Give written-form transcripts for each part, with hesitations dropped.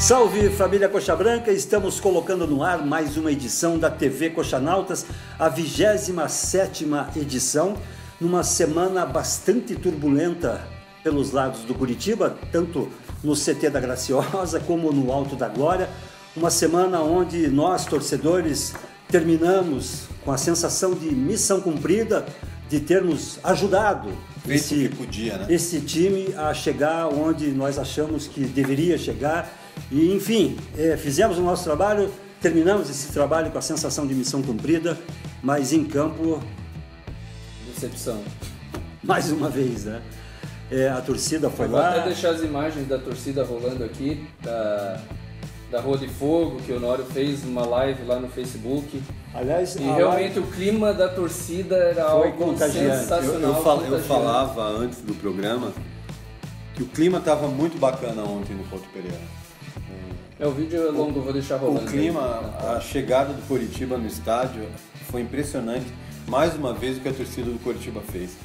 Salve família Coxa Branca, estamos colocando no ar mais uma edição da TV Coxanautas, a 27ª edição, numa semana bastante turbulenta pelos lados do Curitiba, tanto no CT da Graciosa como no Alto da Glória, uma semana onde nós, torcedores, terminamos com a sensação de missão cumprida, de termos ajudado esse time a chegar onde nós achamos que deveria chegar. E, enfim, fizemos o nosso trabalho, terminamos esse trabalho com a sensação de missão cumprida, mas em campo... Decepção. Mais uma vez, né? A torcida foi lá... Vou até deixar as imagens da torcida rolando aqui, da Rua de Fogo, que o Honório fez uma live lá no Facebook. Aliás, e realmente o clima da torcida era algo sensacional. Eu falava antes do programa que o clima estava muito bacana ontem no Couto Pereira. O vídeo é longo, vou deixar rolando. O clima, a chegada do Coritiba no estádio foi impressionante. Mais uma vez o que a torcida do Coritiba fez.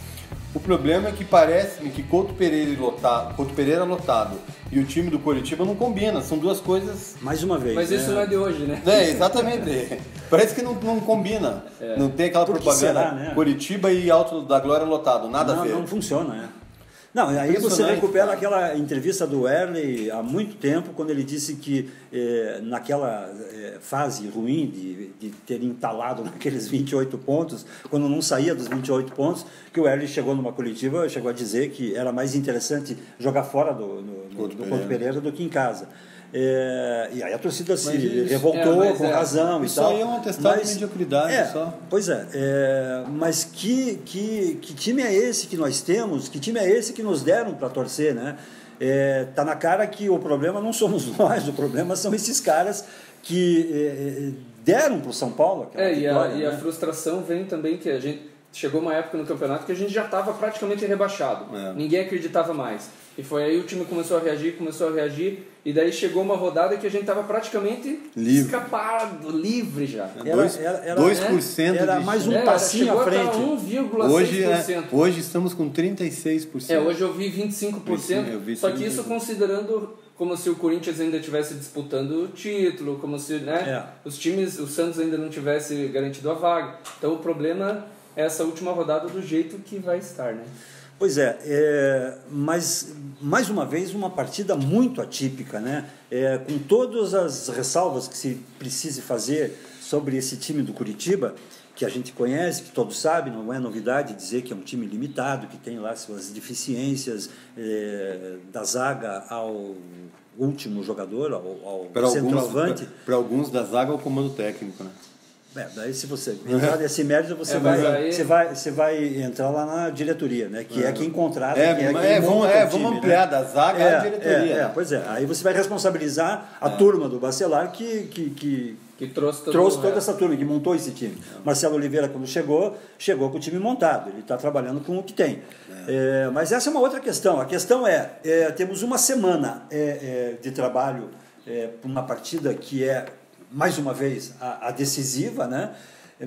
O problema é que parece-me que Couto Pereira lotado e o time do Coritiba não combina. São duas coisas... Mais uma vez. Mas isso não é de hoje, né? Exatamente. Parece que não combina. Não tem aquela propaganda. Será, né? Coritiba e Alto da Glória lotado. Nada a ver. Não funciona, né? Não, aí você recupera aquela entrevista do Erley há muito tempo, quando ele disse que naquela fase ruim de ter entalado naqueles 28 pontos, quando não saía dos 28 pontos, que o Erley chegou numa coletiva, chegou a dizer que era mais interessante jogar fora do Couto Pereira do que em casa. E aí a torcida se revoltou com razão e tal. Isso aí é um atestado de mediocridade só. Pois mas que time é esse que nós temos? Que time é esse que nos deram para torcer, né? Tá na cara que o problema não somos nós, o problema são esses caras que deram para o São Paulo aquela vitória, e a frustração vem também que a gente chegou uma época no campeonato que a gente já estava praticamente rebaixado. Ninguém acreditava mais. E foi aí o time começou a reagir, e daí chegou uma rodada que a gente estava praticamente escapado, livre já. Era 2% era mais um passinho à frente. 1,6%. Hoje estamos com 36%. Hoje eu vi 25%, só que isso considerando como se o Corinthians ainda estivesse disputando o título, como se o Santos ainda não tivesse garantido a vaga. Então o problema é essa última rodada do jeito que vai estar, né? Pois mas mais uma vez uma partida muito atípica, né? Com todas as ressalvas que se precise fazer sobre esse time do Curitiba, que a gente conhece, que todos sabem, não é novidade dizer que é um time limitado, que tem lá suas deficiências, da zaga ao último jogador, ao centroavante. Para alguns da zaga é o comando técnico, né? Daí se você entrar nesse mérito, você vai entrar lá na diretoria, né? Que é quem contrata, vamos ampliar da zaga à diretoria. Pois é, aí você vai responsabilizar a turma do Bacelar que trouxe toda essa turma, que montou esse time. Marcelo Oliveira, quando chegou com o time montado, ele está trabalhando com o que tem. Mas essa é uma outra questão. A questão temos uma semana de trabalho para uma partida que mais uma vez, a decisiva, né?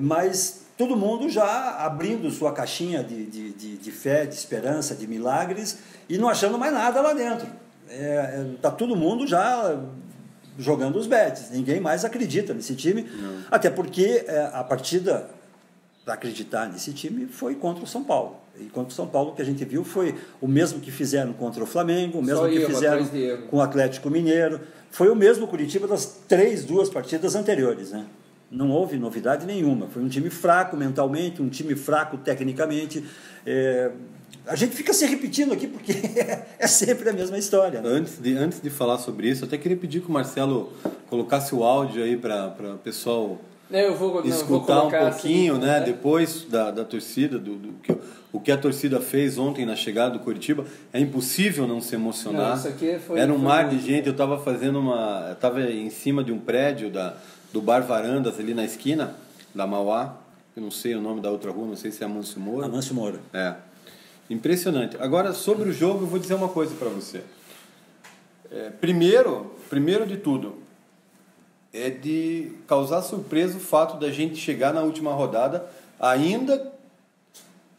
Mas todo mundo já abrindo sua caixinha de fé, de esperança, de milagres e não achando mais nada lá dentro. Tá todo mundo já jogando os bets, ninguém mais acredita nesse time, até porque a partida para acreditar nesse time foi contra o São Paulo. E contra o São Paulo, o que a gente viu foi o mesmo que fizeram contra o Flamengo, o mesmo que fizeram com o Atlético Mineiro. Foi o mesmo Curitiba das duas partidas anteriores, né? Não houve novidade nenhuma. Foi um time fraco mentalmente, um time fraco tecnicamente. A gente fica se repetindo aqui porque é sempre a mesma história. Né? Antes de falar sobre isso, eu até queria pedir que o Marcelo colocasse o áudio aí para o pessoal escutar um pouquinho, assim, né? Depois da torcida, o que a torcida fez ontem na chegada do Coritiba. É impossível não se emocionar. Isso aqui Era um mar de gente. Eu estava em cima de um prédio do Bar Varandas ali na esquina da Mauá. Eu não sei o nome da outra rua, não sei se é Amâncio Moura. Amâncio Moura. Impressionante. Agora, sobre o jogo, eu vou dizer uma coisa para você. Primeiro de tudo, é de causar surpresa o fato da gente chegar na última rodada ainda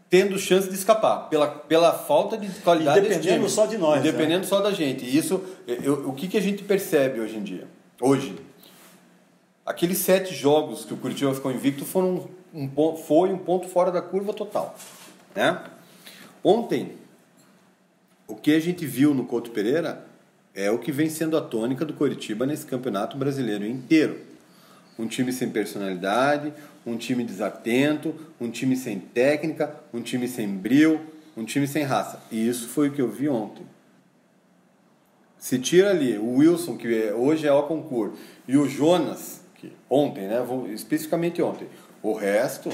tendo chance de escapar, pela falta de qualidade desse time. Dependendo só de nós. Dependendo só da gente. E isso, o que a gente percebe hoje em dia? Hoje, aqueles 7 jogos que o Curitiba ficou invicto foi um ponto fora da curva total. Né? Ontem, o que a gente viu no Couto Pereira é o que vem sendo a tônica do Curitiba nesse campeonato brasileiro inteiro. Um time sem personalidade, um time desatento, um time sem técnica, um time sem brio, um time sem raça. E isso foi o que eu vi ontem. Se tira ali o Wilson, que hoje é o concurso, e o Jonas, que ontem, né, especificamente ontem, o resto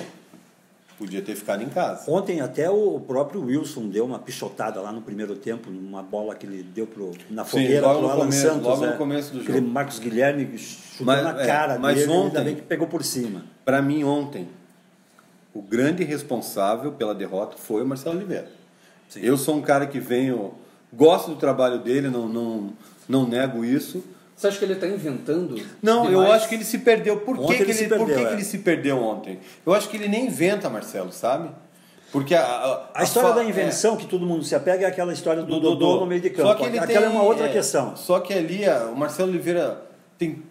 podia ter ficado em casa. Ontem até o próprio Wilson deu uma pichotada lá no primeiro tempo, numa bola que ele deu na fogueira pro Alan Santos. Logo no começo do jogo. Aquele Marcos Guilherme chutou na cara dele, ontem, ainda bem que pegou por cima. Para mim, ontem, o grande responsável pela derrota foi o Marcelo Oliveira. Sim. Eu sou um cara que gosto do trabalho dele, não nego isso. Você acha que ele está inventando? Não, demais? Eu acho que ele se perdeu. Por que ele se perdeu ontem? Eu acho que ele nem inventa, Marcelo, sabe? Porque a história da invenção que todo mundo se apega é aquela história do Dodô no meio de campo. Só que aquela é uma outra questão. Só que ali o Marcelo Oliveira tem...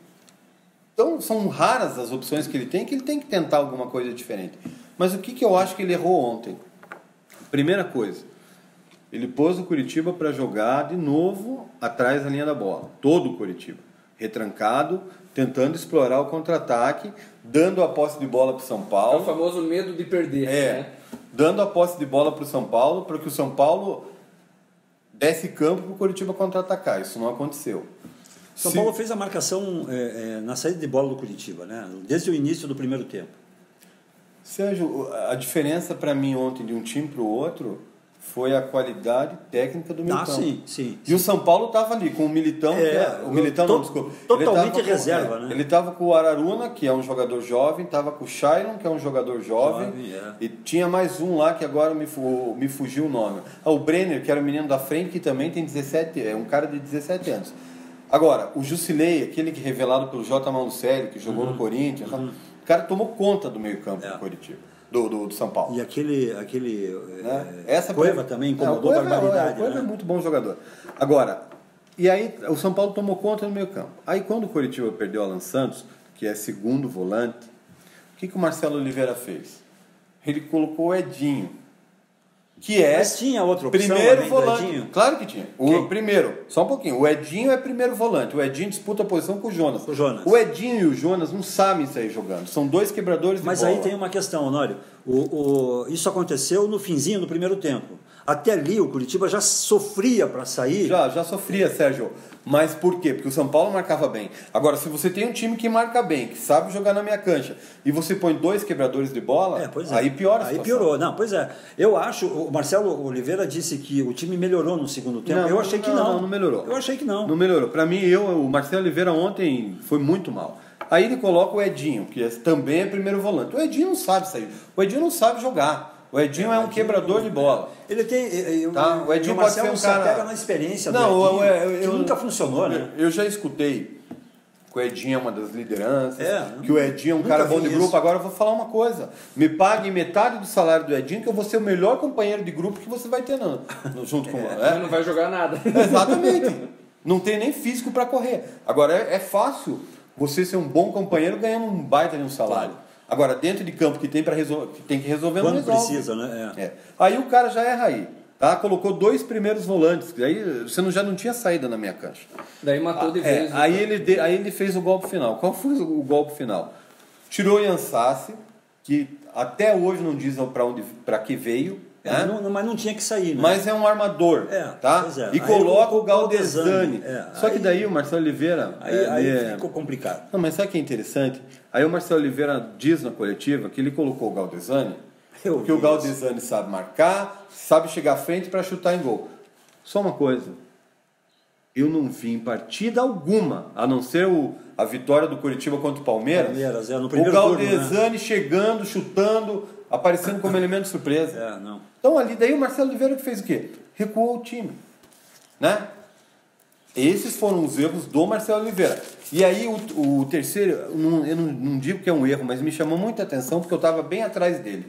Então, são raras as opções que ele tem que tentar alguma coisa diferente. Mas o que eu acho que ele errou ontem? Primeira coisa, ele pôs o Curitiba para jogar de novo atrás da linha da bola. Todo o Curitiba. Retrancado, tentando explorar o contra-ataque, dando a posse de bola para o São Paulo. É o famoso medo de perder. Né? Dando a posse de bola para o São Paulo, para que o São Paulo desse campo para o Curitiba contra-atacar. Isso não aconteceu. São Paulo fez a marcação na saída de bola do Curitiba, né? Desde o início do primeiro tempo. Sérgio, a diferença para mim ontem de um time para o outro foi a qualidade técnica do Militão. Sim. E o São Paulo estava ali com o Militão, desculpa. Totalmente reserva, né? Ele estava com o Araruna, que é um jogador jovem, estava com o Shailon, que é um jogador jovem, e tinha mais um lá que agora me fugiu o nome. O Brenner, que era o menino da frente, que também tem 17, é um cara de 17 anos. Agora, o Jusilei, aquele que revelado pelo J. Malucelli, que jogou no Corinthians, o cara tomou conta do meio-campo do Curitiba. Do São Paulo. E aquele Cueva também incomodou a barbaridade. O Cueva é muito bom jogador. Agora, e aí o São Paulo tomou conta do meio campo. Aí quando o Curitiba perdeu o Alan Santos, que é segundo volante, o que o Marcelo Oliveira fez? Ele colocou o Edinho, que Mas tinha outra opção primeiro volante. Edinho? Claro que tinha. Primeiro, só um pouquinho. O Edinho é primeiro volante. O Edinho disputa a posição com o Jonas. O Edinho e o Jonas não sabem sair jogando. São dois quebradores de bola. Mas aí tem uma questão, Honório. Isso aconteceu no finzinho do primeiro tempo. Até ali o Curitiba já sofria para sair. Já sofria, Sérgio. Mas por quê? Porque o São Paulo marcava bem. Agora, se você tem um time que marca bem, que sabe jogar na minha cancha, e você põe 2 quebradores de bola, aí piora a situação. Aí piorou. Não, pois é. Eu acho, o Marcelo Oliveira disse que o time melhorou no segundo tempo. Eu achei que não. Não melhorou. Eu achei que não. Não melhorou. Para mim, o Marcelo Oliveira ontem foi muito mal. Aí ele coloca o Edinho, que também é primeiro volante. O Edinho não sabe sair. O Edinho não sabe jogar. O Edinho é um quebrador de bola. Ele tem. O Edinho pode ser um cara. Pega na experiência do Edinho, que nunca funcionou, né? Eu já escutei que o Edinho é uma das lideranças, que o Edinho é um cara bom de grupo. Agora eu vou falar uma coisa: me pague metade do salário do Edinho, que eu vou ser o melhor companheiro de grupo que você vai ter junto com ele. Não vai jogar nada. Exatamente. Não tem nem físico para correr. Agora é fácil você ser um bom companheiro ganhando um baita de um salário. Claro. Agora, dentro de campo que tem que resolver, quando não resolve. Precisa, né? Aí o cara já erra aí. Tá? Colocou 2 primeiros volantes. Aí você já não tinha saída na minha cancha. Daí matou de vez. Aí ele fez o golpe final. Qual foi o golpe final? Tirou o Iansassi, que até hoje não diz para que veio. Mas não tinha que sair, né? Mas é um armador, tá? E coloca o Galdesani. Só que daí o Marcelo Oliveira... Aí ficou complicado. Não, mas sabe o que é interessante? Aí o Marcelo Oliveira diz na coletiva que ele colocou o Galdesani porque o Galdesani sabe marcar, sabe chegar à frente para chutar em gol. Só uma coisa. Eu não vi em partida alguma, a não ser a vitória do Curitiba contra o Palmeiras, no primeiro o Galdesani turno, né? Chegando, chutando, aparecendo como elemento de surpresa. Não. Então ali, daí o Marcelo Oliveira que fez o quê? Recuou o time, né? Esses foram os erros do Marcelo Oliveira. E aí o terceiro, eu não digo que é um erro, mas me chamou muita atenção porque eu estava bem atrás dele.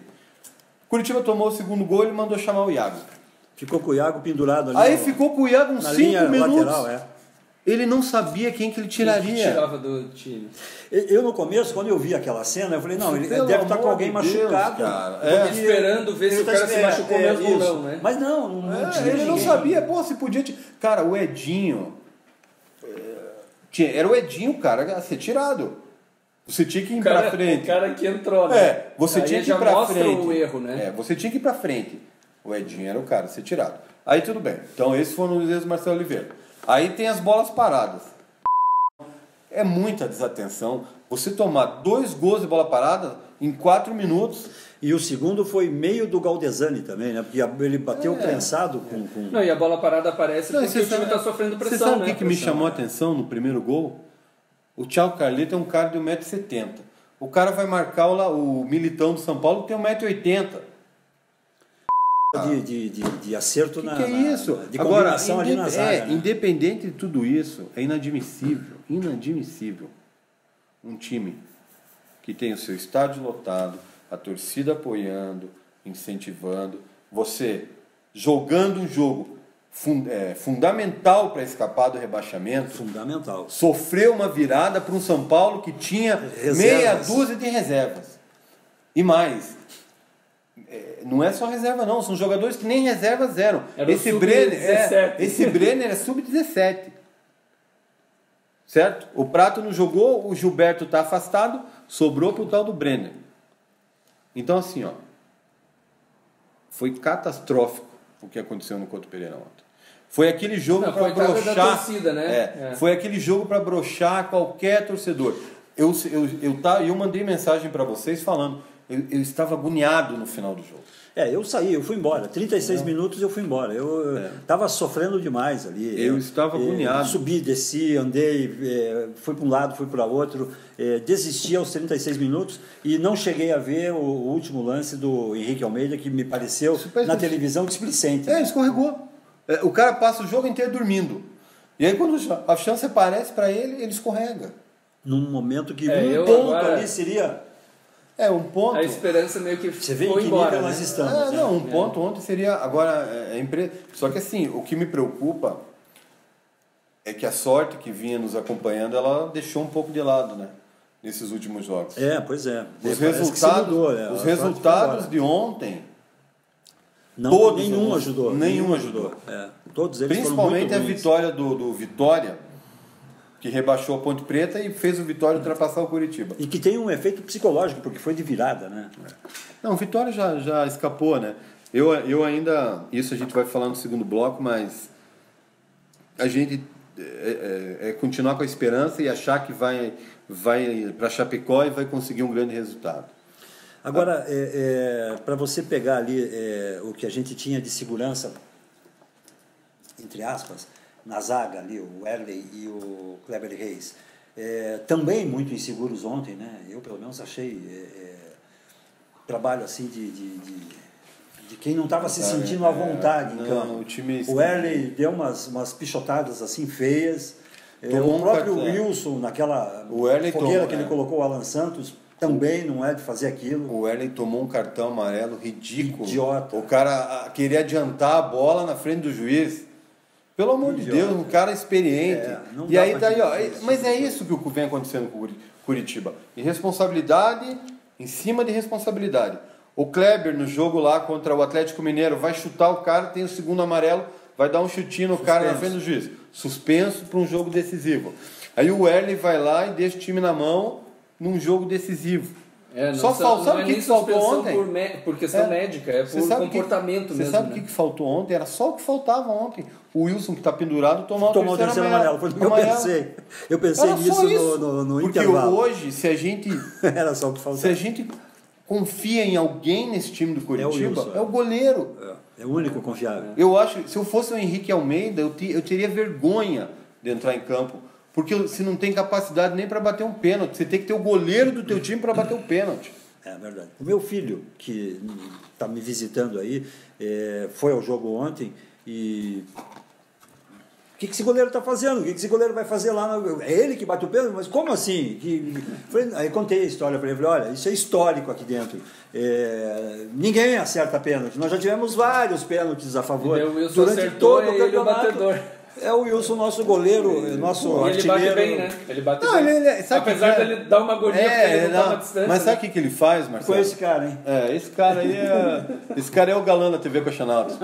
Curitiba tomou o segundo gol e mandou chamar o Iago. Ficou com o Iago pendurado ali. Aí ficou com o Iago uns 5 minutos. Lateral, Ele não sabia quem que ele tiraria. Quem que tirava do time? Eu, no começo, quando eu vi aquela cena, eu falei, não, ele deve estar com alguém machucado. Cara. Esperando ver se o cara se machucou mesmo ou não, né? Mas não tinha ele não sabia, se podia... Cara, o Edinho... Era o Edinho, cara, a ser tirado. Você tinha que ir pra frente. O cara que entrou, né? Você tinha que ir pra frente. O erro, né? Você tinha que ir pra frente. O Edinho era o cara a ser tirado. Aí tudo bem. Então esses foram os erros do Marcelo Oliveira. Aí tem as bolas paradas. É muita desatenção. Você tomar 2 gols de bola parada em 4 minutos. E o segundo foi meio do Galdesani também, né? Porque ele bateu prensado com... Não, e a bola parada aparece porque o time está sofrendo pressão, Você sabe o que me chamou a atenção no primeiro gol? O Thiago Carleto é um cara de 1,70 m. O cara vai marcar o Militão do São Paulo que tem 1,80 m. De acerto que é isso? De combinação ali na zaga. Independente de tudo isso, é inadmissível um time que tem o seu estádio lotado, a torcida apoiando, incentivando, você jogando um jogo fundamental para escapar do rebaixamento. Fundamental. Sofreu uma virada para um São Paulo que tinha meia dúzia de reservas. E mais... não é só reserva não, são jogadores que nem reservas eram. Esse Brenner é sub-17. Certo? O Prato não jogou, o Gilberto está afastado, sobrou pro tal do Brenner. Então assim, foi catastrófico o que aconteceu no Couto Pereira ontem. Foi aquele jogo para broxar, torcida, né? Foi aquele jogo para broxar qualquer torcedor. Eu mandei mensagem para vocês falando, eu estava agoniado no final do jogo. Eu saí, eu fui embora. 36 minutos eu fui embora. Eu estava sofrendo demais ali. Eu estava agoniado. Subi, desci, andei, fui para um lado, fui para outro. Desisti aos 36 minutos e não cheguei a ver o último lance do Henrique Almeida, que me pareceu na televisão displicente. Escorregou. O cara passa o jogo inteiro dormindo. E aí quando a chance aparece para ele, ele escorrega. Num momento que um ponto ali seria... um ponto. A esperança meio que você vê foi em que embora, nível nós estamos. Um ponto ontem seria... Agora, só que assim, o que me preocupa é que a sorte que vinha nos acompanhando, ela deixou um pouco de lado, né? Nesses últimos jogos. Pois é. Os resultados de ontem... Nenhum ajudou. Todos eles principalmente foram muito a vitória do Vitória, que rebaixou a Ponte Preta e fez o Vitória ultrapassar o Curitiba. E que tem um efeito psicológico, porque foi de virada, né? Não, o Vitória já escapou, né? Eu ainda... Isso a gente vai falar no segundo bloco, mas a gente continuar com a esperança e achar que vai para Chapecó e vai conseguir um grande resultado. Agora, para você pegar ali o que a gente tinha de segurança, entre aspas, na zaga ali, o Erley e o Kleber Reis, também muito inseguros ontem, né? Eu, pelo menos, achei trabalho assim de quem não estava se sentindo à vontade em campo. O Erley deu umas pichotadas assim feias. O próprio Wilson, naquela fogueira que ele colocou o Alan Santos, também não é de fazer aquilo. O Erley tomou um cartão amarelo ridículo. Idiota. O cara queria adiantar a bola na frente do juiz. Pelo amor de Deus, um cara experiente. E aí tá aí, mas é isso que vem acontecendo com o Curitiba. Irresponsabilidade em cima de responsabilidade. O Kleber, no jogo lá contra o Atlético Mineiro, vai chutar o cara, tem o segundo amarelo, vai dar um chutinho no cara na frente do juiz. Suspenso para um jogo decisivo. Aí o Erley vai lá e deixa o time na mão num jogo decisivo. Sabe o que faltou ontem? Por questão médica, por comportamento mesmo. Você sabe o que faltou ontem? Era só o que faltava ontem. O Wilson, que está pendurado, tomou o terceiro amarelo. Eu pensei nisso no intervalo. Porque hoje, se a gente... Era só o que faltava. Se a gente confia em alguém nesse time do Curitiba, é o goleiro. É o único confiável. Eu acho, se eu fosse o Henrique Almeida, eu teria vergonha de entrar em campo. Porque se não tem capacidade nem para bater um pênalti, você tem que ter o goleiro do teu time para bater um pênalti. É verdade. O meu filho, que está me visitando aí, foi ao jogo ontem e O que esse goleiro está fazendo? O que esse goleiro vai fazer lá? É ele que bate o pênalti? Mas como assim? Aí contei a história para ele. Falei, olha, isso é histórico aqui dentro. Ninguém acerta pênalti. Nós já tivemos vários pênaltis a favor. Durante todo o campeonato. É o Wilson, nosso goleiro, nosso artilheiro. Ele bate bem, né? Ele bate bem. Apesar dele dar uma agonia porque ele não toma distância. Mas sabe o que ele faz, Marcelo? Foi esse cara, hein? Esse cara aí esse cara é o galã da TV Coxanautas.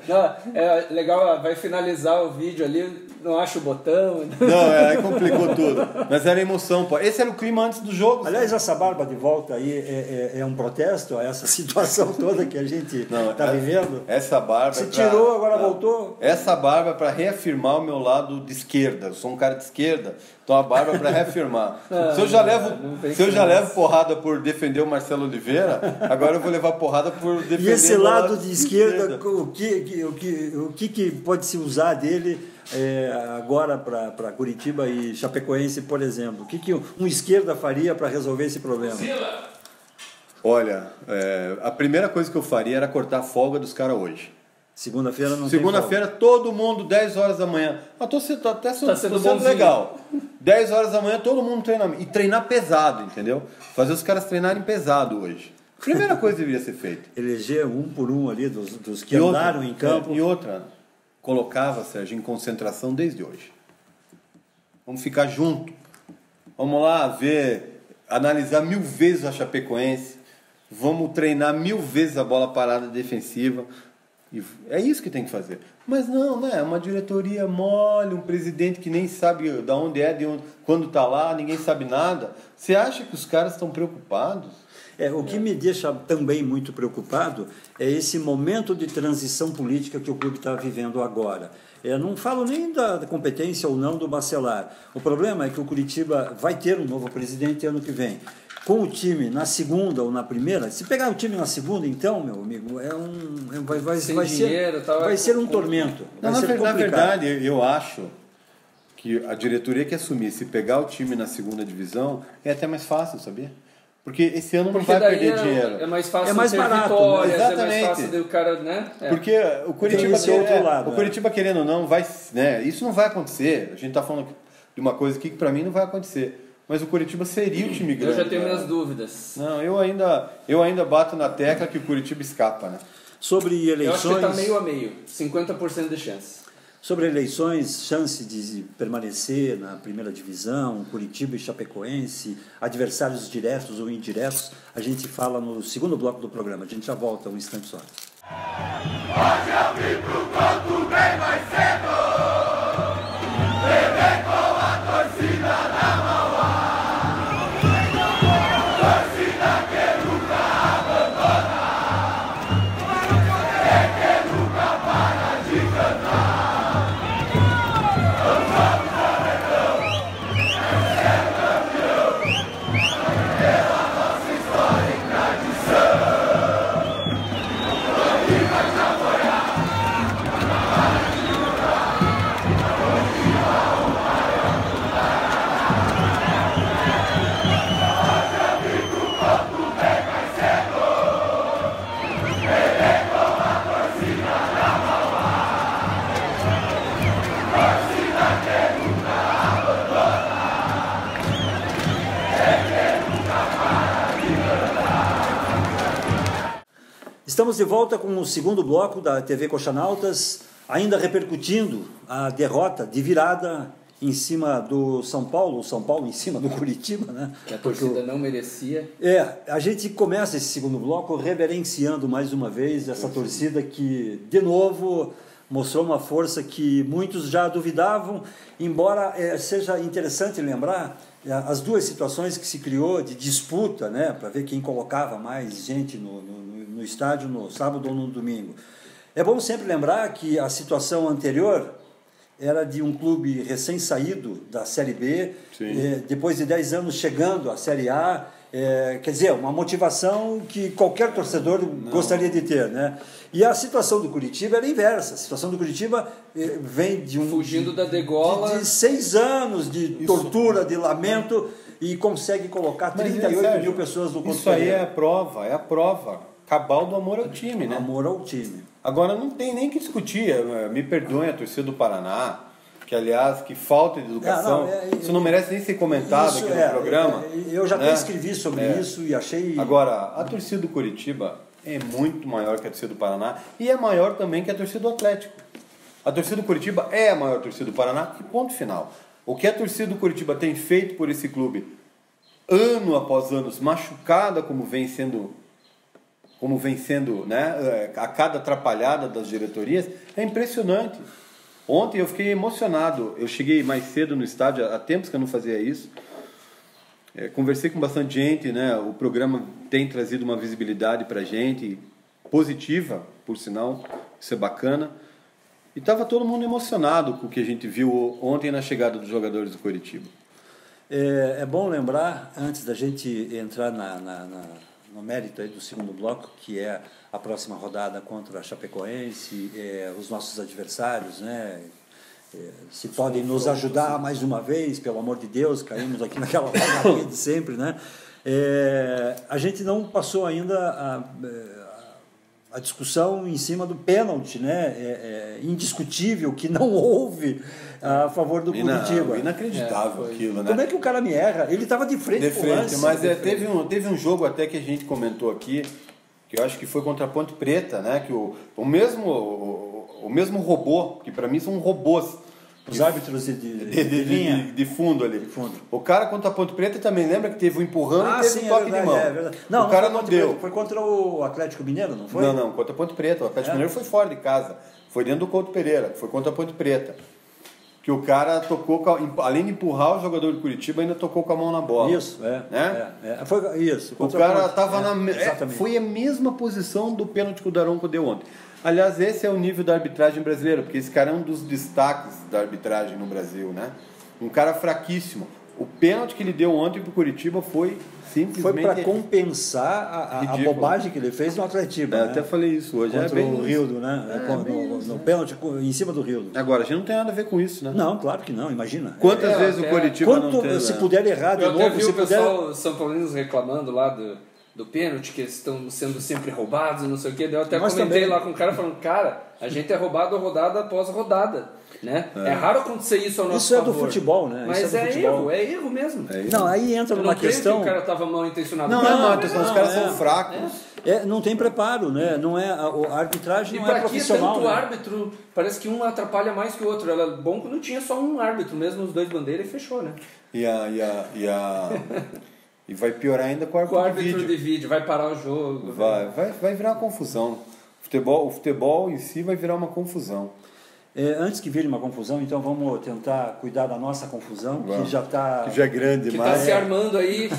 Não, é legal, vai finalizar o vídeo ali, não acha o botão. Não, aí complicou tudo. Mas era emoção, pô. Esse era o clima antes do jogo. Aliás, essa barba de volta aí é um protesto a essa situação toda que a gente está vivendo? Essa barba. Você tirou, agora voltou? Essa barba é para reafirmar o meu lado de esquerda. Eu sou um cara de esquerda, então a barba é para reafirmar. Se eu já levo porrada por defender o Marcelo Oliveira, agora eu vou levar porrada por defender e esse lado de esquerda, o que pode se usar dele agora para Curitiba e Chapecoense, por exemplo? O que um esquerda faria para resolver esse problema? Olha, a primeira coisa que eu faria era cortar a folga dos caras hoje. Segunda-feira não Segunda-feira todo mundo, 10 horas da manhã. Tô sendo legal. 10 horas da manhã todo mundo treina. E treinar pesado, entendeu? Fazer os caras treinarem pesado hoje. Primeira coisa que deveria ser feita. Eleger um por um ali dos que andaram em campo. E outra, colocava, Sérgio, em concentração desde hoje. Vamos ficar junto. Vamos lá analisar 1000 vezes a Chapecoense. Vamos treinar 1000 vezes a bola parada defensiva. E é isso que tem que fazer. Mas não, né? É uma diretoria mole, um presidente que nem sabe de onde quando está lá, ninguém sabe nada. Você acha que os caras estão preocupados? O que me deixa também muito preocupado é esse momento de transição política que o clube está vivendo agora. Eu não falo nem da competência ou não do Bacelar. O problema é que o Curitiba vai ter um novo presidente ano que vem. Com o time na segunda ou na primeira, se pegar o time na segunda, então, meu amigo, vai ser um tormento. Na verdade, eu acho que a diretoria que assumir, se pegar o time na segunda divisão, é até mais fácil, sabia? Porque esse ano não vai perder dinheiro. É mais fácil, é mais barato, vitórias, exatamente. É mais fácil do cara, né? Porque o Curitiba querendo ou não, vai, né? Isso não vai acontecer. A gente está falando de uma coisa aqui que para mim não vai acontecer. Mas o Curitiba seria o time grande. Eu já tenho minhas dúvidas. Não, eu ainda bato na tecla que o Curitiba escapa, né? Sobre eleições... Eu acho que está meio a meio, 50% de chance. Sobre eleições, chance de permanecer na primeira divisão, Curitiba e Chapecoense, adversários diretos ou indiretos, a gente fala no segundo bloco do programa. A gente já volta um instante só. Hoje eu vim pro campo bem mais cedo, beber com a torcida na mão. Estamos de volta com o segundo bloco da TV Coxanautas, ainda repercutindo a derrota de virada em cima do São Paulo em cima do Curitiba, né? Que a torcida não merecia. A gente começa esse segundo bloco reverenciando mais uma vez essa torcida que, de novo, mostrou uma força que muitos já duvidavam, embora seja interessante lembrar as duas situações que se criou de disputa, né, para ver quem colocava mais gente no estádio no sábado ou no domingo. É bom sempre lembrar que a situação anterior era de um clube recém-saído da Série B, depois de 10 anos chegando à Série A, quer dizer, uma motivação que qualquer torcedor gostaria de ter, né? E a situação do Curitiba era inversa. A situação do Curitiba vem de fugindo da degola, de 6 anos de tortura, de lamento, e consegue colocar 38 mil pessoas no Isso aí é a prova. cabal do amor ao time, né? Amor ao time. Agora não tem nem que discutir, me perdoem a torcida do Paraná, que aliás, que falta de educação, isso não merece nem ser comentado aqui no programa. Eu já até escrevi sobre isso e achei... Agora, a torcida do Coritiba é muito maior que a torcida do Paraná e é maior também que a torcida do Atlético. A torcida do Coritiba é a maior torcida do Paraná e ponto final. O que a torcida do Coritiba tem feito por esse clube, ano após ano, machucada como vem sendo, né, a cada atrapalhada das diretorias, é impressionante. Ontem eu fiquei emocionado, eu cheguei mais cedo no estádio, há tempos que eu não fazia isso, conversei com bastante gente, né, o programa tem trazido uma visibilidade para a gente, positiva, por sinal, isso é bacana, e estava todo mundo emocionado com o que a gente viu ontem na chegada dos jogadores do Coritiba. É bom lembrar, antes da gente entrar no mérito aí do segundo bloco, que é a próxima rodada contra a Chapecoense, os nossos adversários, né? Se podem nos ajudar mais uma vez, pelo amor de Deus, caímos aqui naquela rodaria de sempre, né? A gente não passou ainda a discussão em cima do pênalti, né? Indiscutível que não houve a favor do Curitiba. Inacreditável aquilo, né? Como é que o cara me erra? Ele estava de frente pro lance. Mas teve um jogo até que a gente comentou aqui, que eu acho que foi contra a Ponte Preta, né? Que o mesmo robô, que para mim são robôs, os árbitros de fundo ali. O cara contra a Ponte Preta também lembra que teve um empurrão e teve um toque de mão. Não, o cara não deu. Foi contra o Atlético Mineiro, não foi? Não, contra a Ponte Preta. O Atlético Mineiro foi fora de casa. Foi dentro do Couto Pereira. Foi contra a Ponte Preta. Que o cara tocou, além de empurrar o jogador de Curitiba, ainda tocou com a mão na bola. Isso, Foi isso. O cara estava foi a mesma posição do pênalti que o Daronco deu ontem. Aliás, esse é o nível da arbitragem brasileira, porque esse cara é um dos destaques da arbitragem no Brasil, né? Um cara fraquíssimo. O pênalti que ele deu ontem pro Curitiba foi simplesmente... Foi para compensar a bobagem que ele fez no Atlético. Eu até falei isso hoje. Contra o Rildo, né? No pênalti em cima do Rildo. Agora, a gente não tem nada a ver com isso, né? Não, claro que não, imagina. Quantas vezes o Curitiba não tem... Se puder errar de novo... Eu até vi o pessoal São Paulinos reclamando lá do pênalti, que eles estão sendo sempre roubados e não sei o que. Eu até comentei lá com o cara falando, cara, a gente é roubado rodada após rodada, né? É raro acontecer isso ao nosso favor. Isso é do futebol, né? Mas é erro mesmo. Não, aí entra numa questão... que o cara estava mal intencionado. Não, os caras são fracos. Não tem preparo, né? Não é, a arbitragem não é profissional. E para que tanto árbitro, parece que um atrapalha mais que o outro. Era bom quando tinha só um árbitro, mesmo os dois bandeiras, e fechou, né? E vai piorar ainda com o árbitro de vídeo, vai parar o jogo. Vai virar uma confusão. O futebol em si vai virar uma confusão. Antes que vire uma confusão, então vamos tentar cuidar da nossa confusão, que já é grande demais. Que está se armando aí.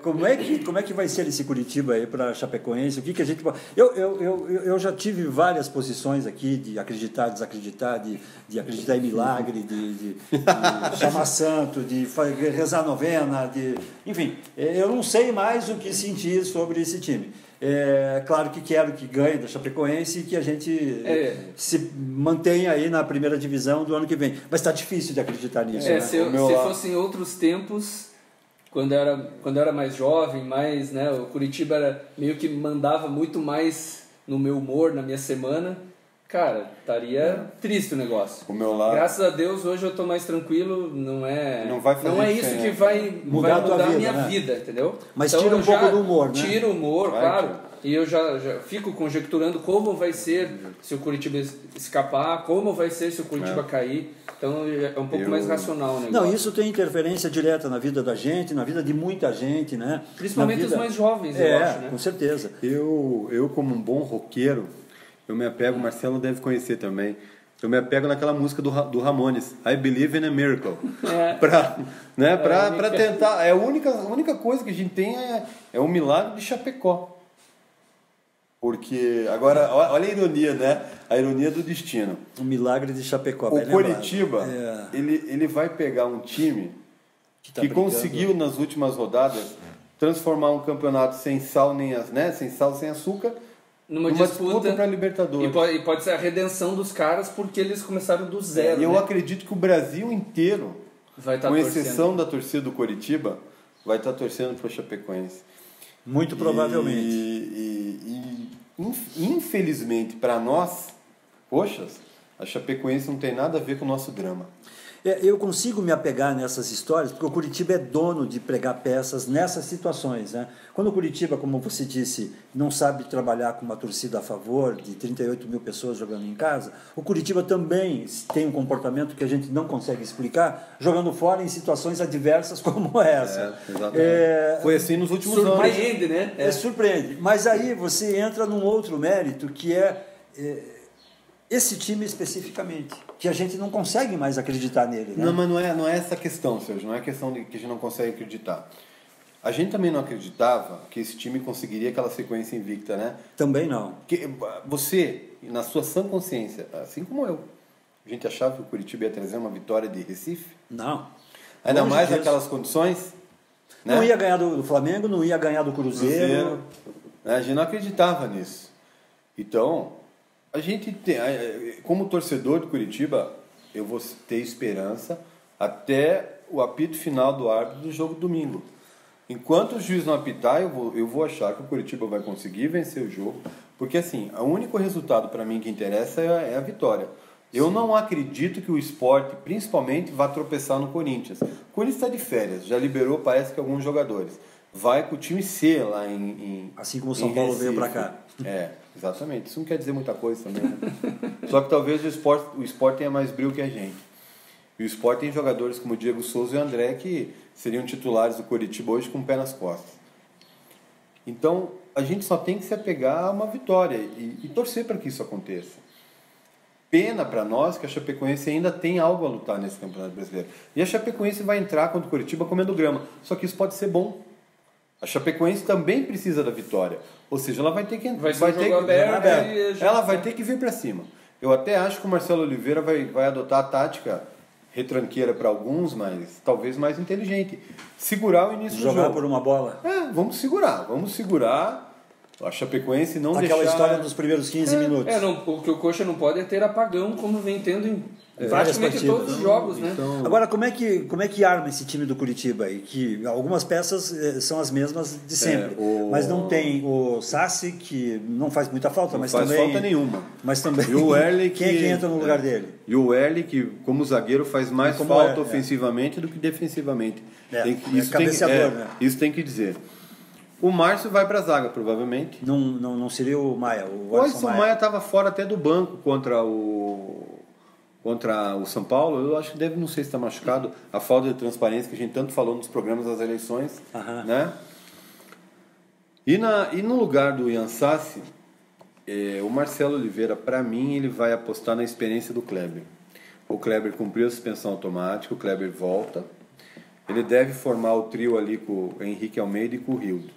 Como é que vai ser esse Curitiba aí para Chapecoense? O que a gente... Eu já tive várias posições aqui de acreditar, desacreditar, de acreditar em milagre, de chamar santo, de rezar novena, enfim, eu não sei mais o que sentir sobre esse time. Claro que quero que ganhe da Chapecoense e que a gente se mantenha aí na primeira divisão do ano que vem. Mas está difícil de acreditar nisso. Né? Se fossem outros tempos... Quando eu era mais jovem, né, o Curitiba meio que mandava muito mais no meu humor, na minha semana, cara, estaria triste o negócio. O meu lado. Graças a Deus, hoje eu estou mais tranquilo, não é isso que vai mudar a minha vida, entendeu? Mas então, tira um pouco do humor, né? Tira o humor, claro. E eu já fico conjecturando como vai ser se o Curitiba escapar, como vai ser se o Curitiba cair. Então é um pouco mais racional o negócio. Não, isso tem interferência direta na vida da gente, na vida de muita gente, né? Principalmente os mais jovens, eu acho, né? Com certeza. Eu como um bom roqueiro, eu me apego, o Marcelo deve conhecer também, eu me apego naquela música do Ramones, I Believe in a Miracle. Pra tentar, a única coisa que a gente tem é o milagre de Chapecó. Porque, agora, olha a ironia, né? A ironia do destino. O milagre de Chapecó. O Coritiba, ele vai pegar um time que conseguiu, nas últimas rodadas, transformar um campeonato sem sal, sem sal, sem açúcar, numa disputa para a Libertadores. E pode ser a redenção dos caras, porque eles começaram do zero. E eu acredito que o Brasil inteiro, vai estar com exceção da torcida do Coritiba, vai estar torcendo para o Chapecoense. Muito provavelmente. E infelizmente, para nós, coxas, a Chapecoense não tem nada a ver com o nosso drama. Eu consigo me apegar nessas histórias porque o Curitiba é dono de pregar peças nessas situações, né? Quando o Curitiba, como você disse, não sabe trabalhar com uma torcida a favor de 38 mil pessoas jogando em casa, o Curitiba também tem um comportamento que a gente não consegue explicar, jogando fora em situações adversas como essa. Exatamente. Foi assim nos últimos anos. Surpreende, né? Surpreende. Mas aí você entra num outro mérito que é esse time especificamente, que a gente não consegue mais acreditar nele. Né? Não, mas não é essa questão, Sérgio, não é questão de que a gente não consegue acreditar. A gente também não acreditava que esse time conseguiria aquela sequência invicta, né? Também não. Que você, na sua sã consciência, assim como eu, a gente achava que o Curitiba ia trazer uma vitória de Recife? Não. Ainda mais naquelas condições? Né? Não ia ganhar do Flamengo, não ia ganhar do Cruzeiro. A gente não acreditava nisso. Então, a gente tem, como torcedor do Curitiba, eu vou ter esperança até o apito final do árbitro do jogo domingo. Enquanto o juiz não apitar, eu vou achar que o Curitiba vai conseguir vencer o jogo, porque assim, o único resultado para mim que interessa é a vitória. Eu não acredito que o Sport, principalmente, vá tropeçar no Corinthians. O Corinthians está de férias, já liberou, parece que alguns jogadores. Vai com o time C lá em assim como o São Paulo veio para cá. Exatamente. Isso não quer dizer muita coisa também, né? Só que talvez o Sport tenha mais brilho que a gente. E o Sport tem jogadores como o Diego Souza e o André que seriam titulares do Curitiba hoje com o pé nas costas. Então, a gente só tem que se apegar a uma vitória e torcer para que isso aconteça. Pena para nós que a Chapecoense ainda tem algo a lutar nesse Campeonato Brasileiro. E a Chapecoense vai entrar contra o Curitiba comendo grama. Só que isso pode ser bom. A Chapecoense também precisa da vitória. Ou seja, ela vai ter que entrar. Ela vai ter que vir para cima. Eu até acho que o Marcelo Oliveira vai adotar a tática retranqueira para alguns, mas talvez mais inteligente. Segurar o início do jogo. Jogar por uma bola. Vamos segurar. A Chapecoense não aquela deixar... história dos primeiros 15 minutos. O que o Coxa não pode é ter apagão, como vem tendo em praticamente todos os jogos, né? Então... Agora, como é que arma esse time do Curitiba aí? Que algumas peças são as mesmas de sempre. Mas não tem o Sassi, que não faz muita falta, mas também... Não faz falta nenhuma. Mas também... E o Erle quem é que entra no lugar dele? E o Erle, que como zagueiro faz mais falta ofensivamente do que defensivamente. Cabeceador, né? Isso tem que dizer. O Márcio vai para a zaga, provavelmente. Não seria o Maia. O Alisson Maia estava fora até do banco contra o São Paulo. Eu acho que deve, não sei se está machucado, a falta de transparência que a gente tanto falou nos programas das eleições. Né? E no lugar do Ian Sassi, o Marcelo Oliveira, para mim, ele vai apostar na experiência do Kleber. O Kleber cumpriu a suspensão automática, o Kleber volta. Ele deve formar o trio ali com o Henrique Almeida e com o Rildo.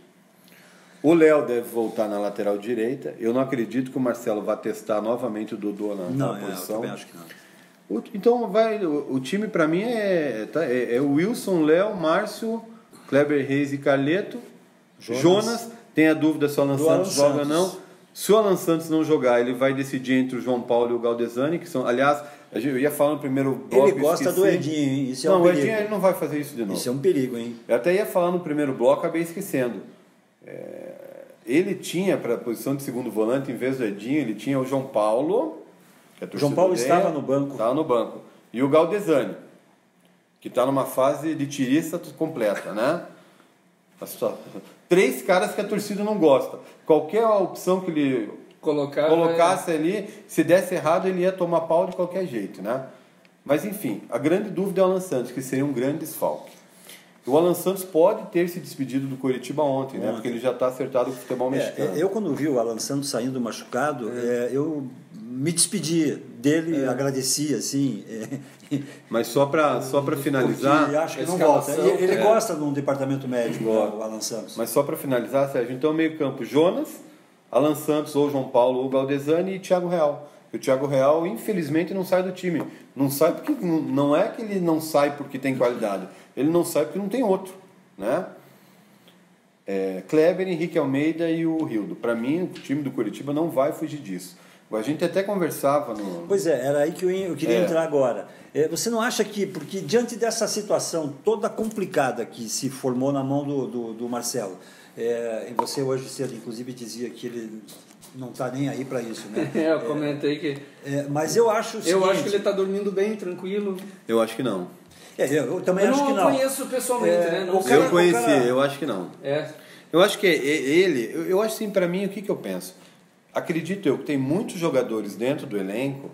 O Léo deve voltar na lateral direita. Eu não acredito que o Marcelo vá testar novamente o Dodô na posição. Eu também acho que não. Então o time para mim é o Wilson, Léo, Márcio, Kleber Reis e Carleto, Jonas. Tem a dúvida se o Alan Santos joga ou não. Se o Alan Santos não jogar, ele vai decidir entre o João Paulo e o Galdesani, que são, aliás, eu ia falar no primeiro bloco. Ele gosta do Edinho, hein? Isso é um perigo. O Edinho ele não vai fazer isso de novo. Isso é um perigo, hein? Eu até ia falar no primeiro bloco, acabei esquecendo. Ele tinha para a posição de segundo volante, em vez do Edinho, ele tinha o João Paulo. O João Paulo estava no banco. Estava no banco. E o Galdesani, que está numa fase de tirista completa, né? 3 caras que a torcida não gosta. Qualquer opção que ele colocasse ali, se desse errado, ele ia tomar pau de qualquer jeito, né? Mas enfim, a grande dúvida é o Alan Santos, que seria um grande desfalque. O Alan Santos pode ter se despedido do Curitiba ontem, né? Porque ele já está acertado com o futebol mexicano. Eu, quando vi o Alan Santos saindo machucado, eu me despedi dele, agradeci, assim. Mas só para finalizar... Porque acho que não volta. Ele gosta de um departamento médico, o Alan Santos. Mas só para finalizar, Sérgio, então meio campo, Jonas, Alan Santos, ou João Paulo, ou Galdesani e Thiago Real. O Thiago Real, infelizmente, não sai do time. Não sai porque... Não é que ele não sai porque tem qualidade. Ele não sai porque não tem outro, né? Kleber, Henrique Almeida e o Rildo. Para mim, o time do Curitiba não vai fugir disso. A gente até conversava no... Pois era aí que eu queria entrar agora. Você não acha que, porque diante dessa situação toda complicada que se formou na mão do Marcelo, E você hoje cedo, inclusive, dizia que ele não está nem aí para isso, né? Eu comentei que... mas eu acho o seguinte, eu acho que ele está dormindo bem, tranquilo. Eu acho que não. Eu também acho que não. Eu não conheço pessoalmente, né? Não eu conheci, eu acho que não. Eu acho que eu acho assim, para mim, o que eu penso? Acredito eu que tem muitos jogadores dentro do elenco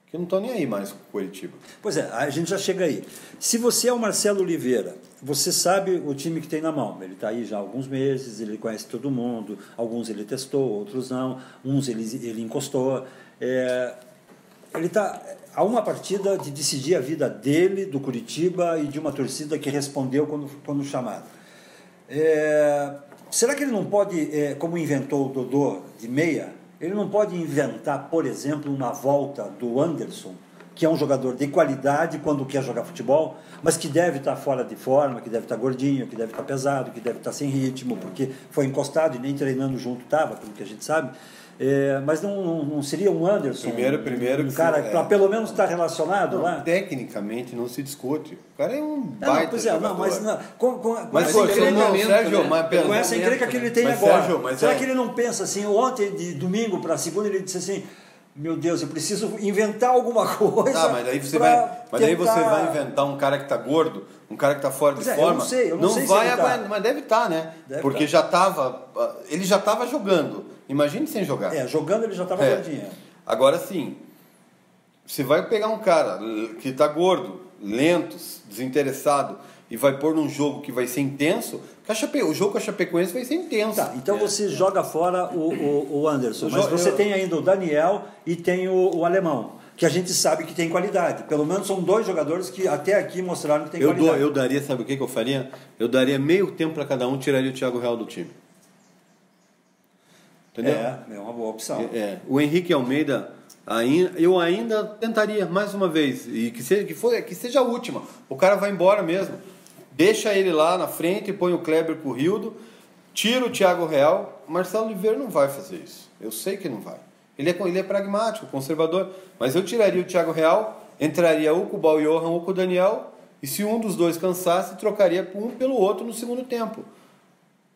que não estão nem aí mais com o Coritiba. Pois é, a gente já chega aí. Se você é o Marcelo Oliveira, você sabe o time que tem na mão. Ele está aí já há alguns meses, ele conhece todo mundo, alguns ele testou, outros não, uns ele encostou. Ele está a uma partida de decidir a vida dele, do Coritiba e de uma torcida que respondeu quando chamado. Será que ele não pode, como inventou o Dodô de meia, ele não pode inventar, por exemplo, uma volta do Anderson, que é um jogador de qualidade quando quer jogar futebol, mas que deve estar fora de forma, que deve estar gordinho, que deve estar pesado, que deve estar sem ritmo, porque foi encostado e nem treinando junto estava, pelo que a gente sabe. Mas não seria um Anderson, primeiro um cara para pelo menos estar relacionado lá? Tecnicamente não se discute. O cara é um baita jogador. Com essa encrenca que ele tem agora, será que ele não pensa assim, ontem de domingo para segunda ele disse assim, meu Deus, eu preciso inventar alguma coisa. Mas aí você vai inventar um cara que está gordo, um cara que está fora de forma. Eu não sei vai, mas deve estar, né? Porque ele já estava jogando. Imagine sem jogar. Jogando ele já estava gordinho. Agora sim, você vai pegar um cara que está gordo, lento, desinteressado, e vai pôr num jogo que vai ser intenso, o jogo com a Chapecoense vai ser intenso. Então você joga fora o Anderson, mas você tem ainda o Daniel e tem o Alemão, que a gente sabe que tem qualidade. Pelo menos são dois jogadores que até aqui mostraram que tem qualidade. Eu daria, sabe o que eu faria? Eu daria meio tempo para cada um, tiraria o Thiago Real do time. Entendeu? É uma boa opção. O Henrique Almeida, eu ainda tentaria mais uma vez, e que seja a última. O cara vai embora mesmo. Deixa ele lá na frente, põe o Kleber com o Rildo, tira o Thiago Real. Marcelo Oliveira não vai fazer isso. Eu sei que não vai. Ele é pragmático, conservador. Mas eu tiraria o Thiago Real, entraria ou com o Baujohan ou com o Daniel, e se um dos dois cansasse, trocaria um pelo outro no segundo tempo.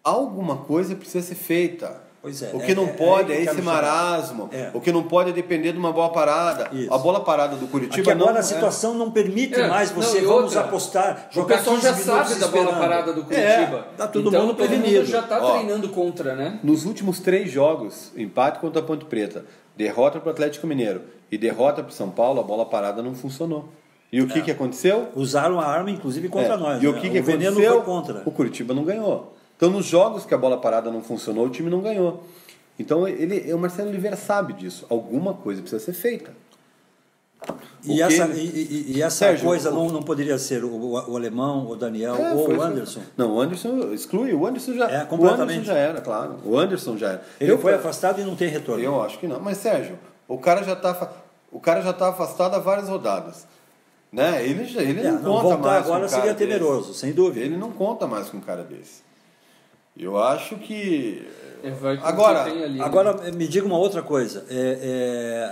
Alguma coisa precisa ser feita. O que não pode é esse marasmo. O que não pode é depender de uma bola parada. Isso. A bola parada do Curitiba agora a situação não permite mais você apostar, jogar. O pessoal já sabe da bola parada do Curitiba. Tá todo mundo prevenido. Todo mundo já está treinando contra, né? Nos últimos 3 jogos, empate contra a Ponte Preta, derrota para o Atlético Mineiro e derrota para o São Paulo, a bola parada não funcionou. E o que aconteceu? Usaram a arma, inclusive, contra nós. E o que aconteceu? Veneno foi contra. O Curitiba não ganhou. Então, nos jogos que a bola parada não funcionou, o time não ganhou. Então, o Marcelo Oliveira sabe disso. Alguma coisa precisa ser feita. Essa Sérgio, coisa não poderia ser o Alemão, o Daniel ou o Anderson? Não, o Anderson exclui. O Anderson já, completamente. O Anderson já era, claro. O Anderson já era. Ele foi afastado e não tem retorno. Eu acho que não. Mas, Sérgio, o cara já está afastado há várias rodadas. Né? Ele não conta mais com um agora seria temeroso, sem dúvida. Ele não conta mais com um cara desse. Eu acho que... Agora, me diga uma outra coisa.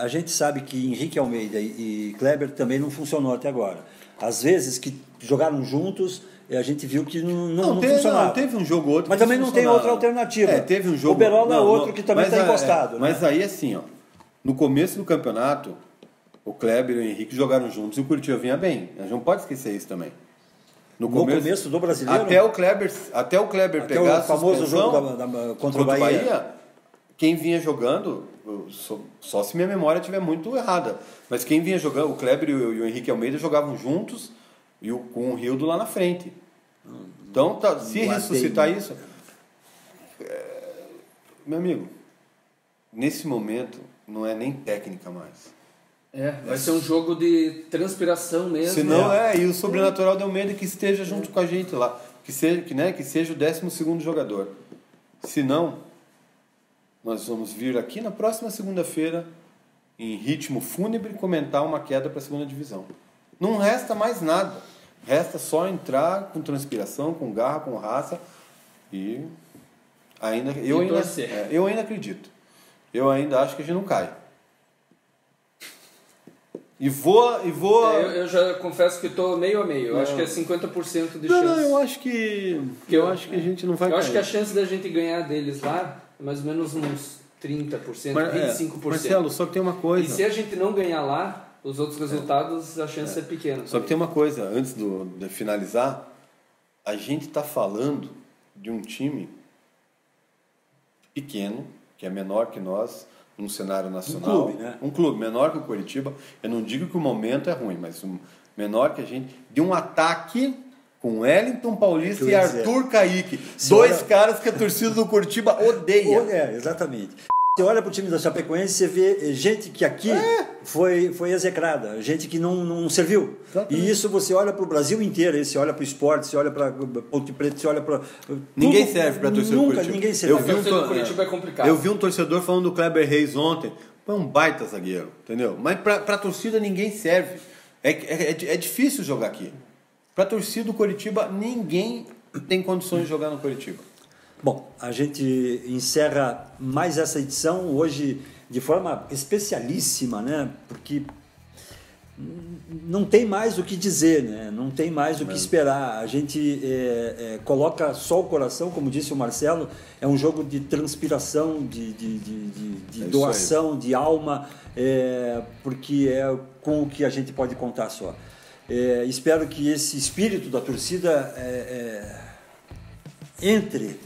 A gente sabe que Henrique Almeida e Kleber também não funcionou até agora. Às vezes que jogaram juntos, a gente viu que não funcionava. Não, teve um jogo ou outro. Mas também não tem outra alternativa. Teve um jogo. O Berola é outro que também está encostado. Mas aí, assim, no começo do campeonato, o Kleber e o Henrique jogaram juntos e o Curitiba vinha bem. A gente não pode esquecer isso também. No começo do Brasileiro? Até o Kleber pegar o famoso jogo contra o Bahia, quem vinha jogando, só se minha memória estiver muito errada, mas quem vinha jogando, o Kleber e o Henrique Almeida jogavam juntos e com o Rildo lá na frente. Então, se ressuscitar isso... meu amigo, nesse momento não é nem técnica mais. Vai ser um jogo de transpiração mesmo. Se não, e o sobrenatural deu medo que esteja junto com a gente lá. Que seja o 12º jogador. Se não, nós vamos vir aqui na próxima segunda-feira, em ritmo fúnebre, comentar uma queda para a 2ª divisão. Não resta mais nada. Resta só entrar com transpiração, com garra, com raça. E eu ainda acredito. Eu ainda acho que a gente não cai. E voa... Eu já confesso que estou meio a meio. Eu acho que é 50% de chance. Não, eu acho que a gente não vai cair. Eu acho que a chance da gente ganhar deles lá é mais ou menos uns 30%, 25%. Marcelo, só que tem uma coisa. E se a gente não ganhar lá, os outros resultados, a chance é pequena. Só que tem uma coisa, antes de finalizar, a gente está falando de um time pequeno, que é menor que nós, num cenário nacional. Um clube, né? Um clube menor que o Coritiba. Eu não digo que o momento é ruim, mas menor que a gente. De um ataque com Wellington Paulista e Arthur Kaique. Dois caras que a torcida do Coritiba odeia. Exatamente. Você olha para o time da Chapecoense, você vê gente que aqui foi execrada, gente que não serviu. Exatamente. E isso você olha para o Brasil inteiro, você olha para o esporte, você olha para Ponte Preta, você olha para... Ninguém serve para a torcida do Coritiba. Ninguém serve. A torcida do Coritiba é complicado. Eu vi um torcedor falando do Kleber Reis ontem, é um baita zagueiro, entendeu? Mas para a torcida ninguém serve. É difícil jogar aqui. Para a torcida do Coritiba, ninguém tem condições de jogar no Coritiba. Bom, a gente encerra mais essa edição hoje de forma especialíssima, né? Porque não tem mais o que dizer, né? Não tem mais o que esperar. A gente coloca só o coração, como disse o Marcelo, é um jogo de transpiração, de doação, de alma, porque é com o que a gente pode contar só. Espero que esse espírito da torcida entre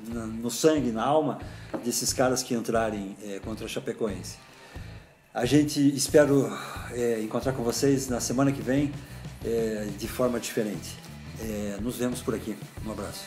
no sangue, na alma desses caras que entrarem contra a Chapecoense. A gente espera encontrar com vocês na semana que vem de forma diferente. Nos vemos por aqui. Um abraço.